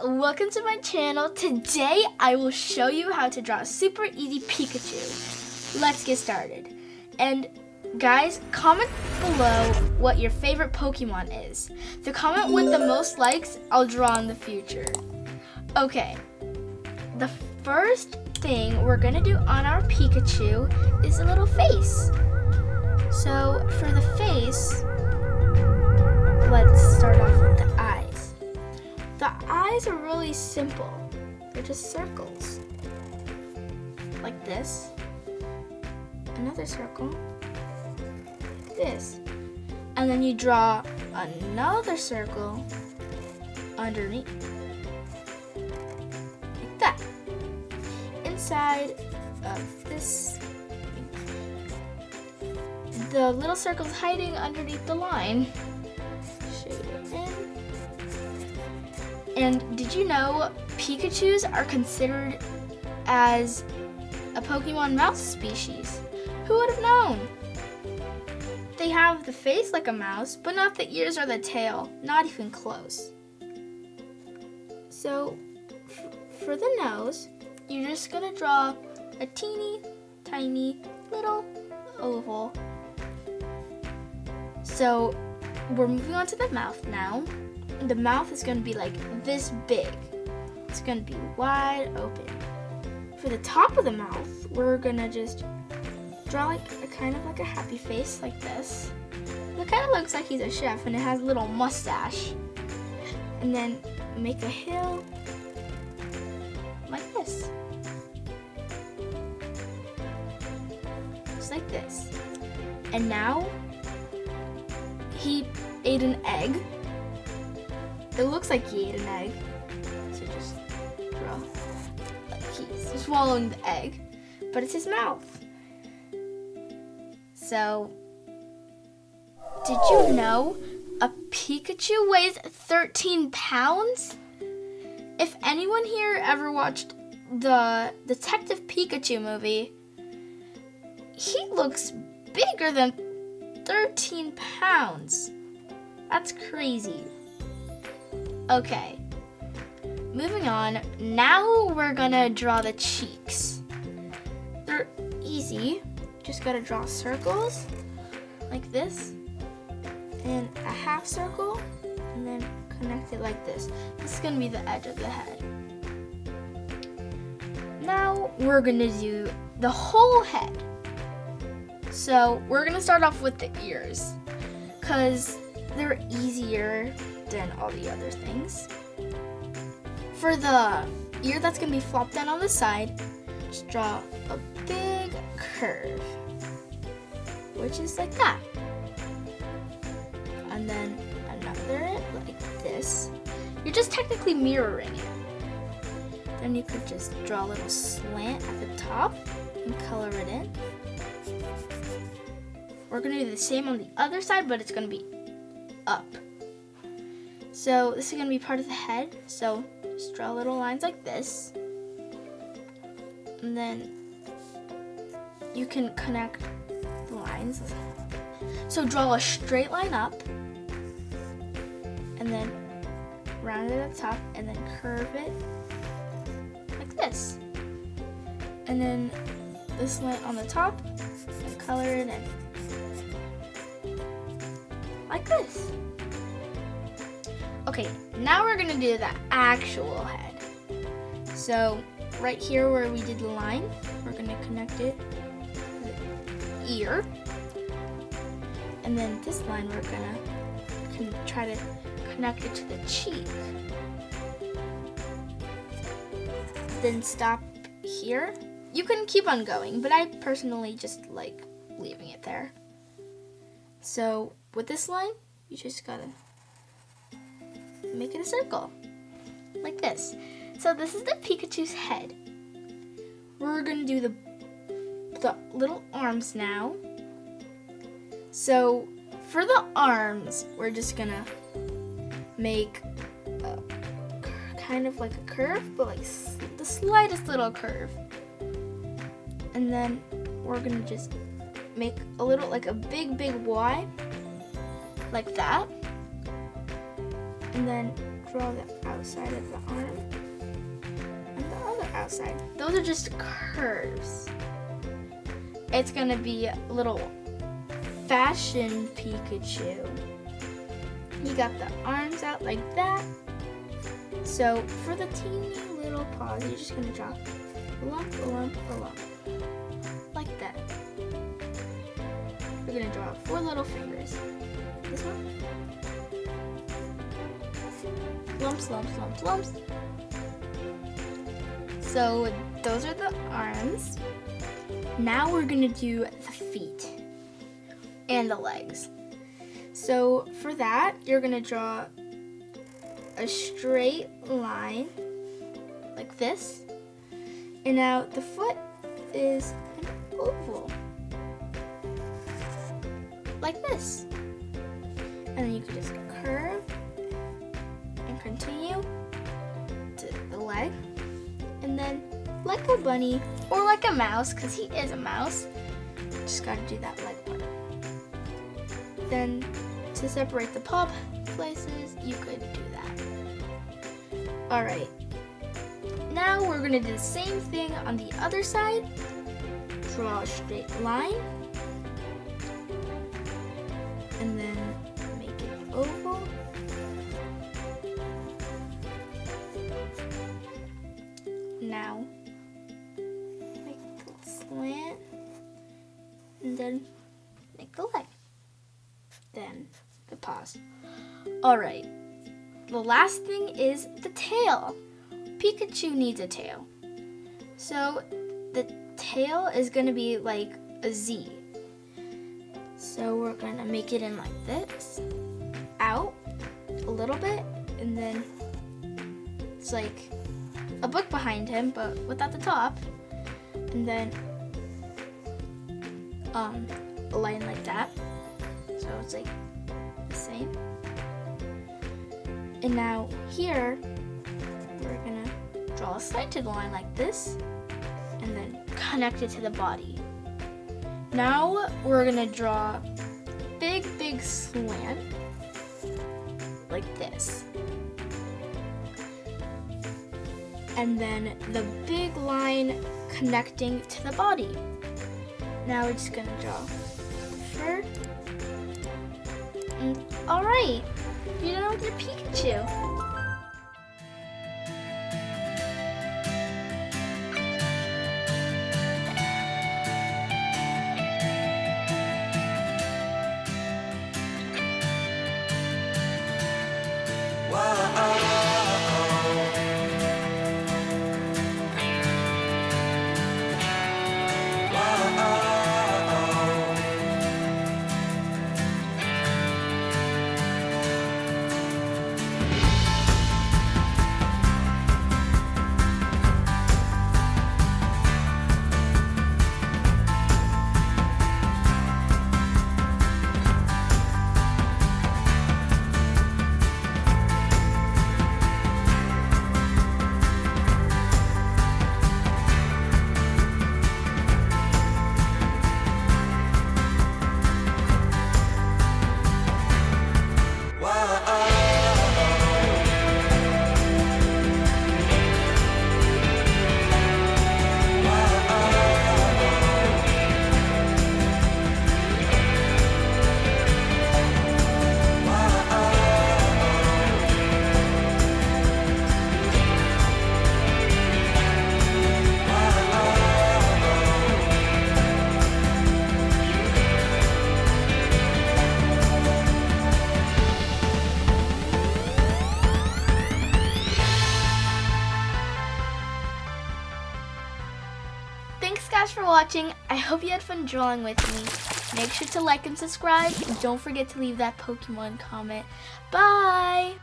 welcome to my channel. Today I will show you how to draw a super easy Pikachu. Let's get started. And guys, comment below what your favorite Pokemon is. The comment with the most likes, I'll draw in the future. Okay, the first thing we're gonna do on our Pikachu is a little face. So for the face, let's start off with the eyes. The eyes are really simple. They're just circles. Like this. Another circle. Like this. And then you draw another circle underneath. Like that. Inside of this, the little circle's hiding underneath the line. Shade it in. And did you know Pikachus are considered as a Pokemon mouse species? Who would have known? They have the face like a mouse, but not the ears or the tail, not even close. So for the nose, you're just gonna draw a teeny tiny little oval. So we're moving on to the mouth now. The mouth is gonna be like this big. It's gonna be wide open. For the top of the mouth, we're gonna just draw like a kind of like a happy face like this. It kind of looks like he's a chef and it has a little mustache. And then make a hill like this. Just like this. And now he ate an egg. It looks like he ate an egg. So just draw like he's swallowing the egg, but it's his mouth. So, did you know a Pikachu weighs 13 pounds? If anyone here ever watched the Detective Pikachu movie, he looks bigger than 13 pounds. That's crazy. Okay, moving on. Now we're gonna draw the cheeks. They're easy. Just gotta draw circles like this and a half circle and then connect it like this. This is gonna be the edge of the head. Now we're gonna do the whole head. So we're gonna start off with the ears because they're easier than all the other things. For the ear that's gonna be flopped down on the side, just draw a big curve, which is like that. And then another like this. You're just technically mirroring it. Then you could just draw a little slant at the top and color it in. We're gonna do the same on the other side, but it's gonna be up. So this is gonna be part of the head. So just draw little lines like this. And then you can connect the lines. So draw a straight line up. And then round it at the top and then curve it like this. And then this line on the top and color it in. Like this. Okay, now we're gonna do the actual head. So right here where we did the line, we're gonna connect it to the ear. And then this line we're gonna try to connect it to the cheek. Then stop here. You can keep on going, but I personally just like leaving it there. So with this line, you just gotta make it a circle, like this. So this is the Pikachu's head. We're gonna do the little arms now. So for the arms, we're just gonna make a, kind of like a curve, but like the slightest little curve. And then we're gonna just make a little, like a big Y, like that. And then draw the outside of the arm and the other outside. Those are just curves. It's gonna be a little fashion Pikachu. You got the arms out like that. So for the teeny little paws, you're just gonna draw a lump, a lump, a lump, like that. We're gonna draw 4 little fingers. This one. Lumps, lumps, lumps, lumps. So those are the arms. Now we're gonna do the feet and the legs. So for that, you're gonna draw a straight line like this. And now the foot is an oval, like this. And then you can just curve and continue to the leg. And then like a bunny or like a mouse, because he is a mouse, just gotta do that leg part. Then to separate the paw places, you could do that. Alright, now we're gonna do the same thing on the other side. Draw a straight line and then make it oval. Now make the slant and then make the leg. Then the paws. Alright, the last thing is the tail. Pikachu needs a tail. So the tail is going to be like a Z. So we're going to make it in like this, out a little bit, and then it's like a book behind him, but without the top, and then a line like that. So it's like the same. And now here, we're gonna draw a slanted line like this, and then connect it to the body. Now we're gonna draw big slant, like this. And then the big line connecting to the body. Now we're just gonna draw fur. And alright, you're done with your Pikachu. Thanks guys for watching. I hope you had fun drawing with me. Make sure to like and subscribe, and don't forget to leave that Pokemon comment. Bye!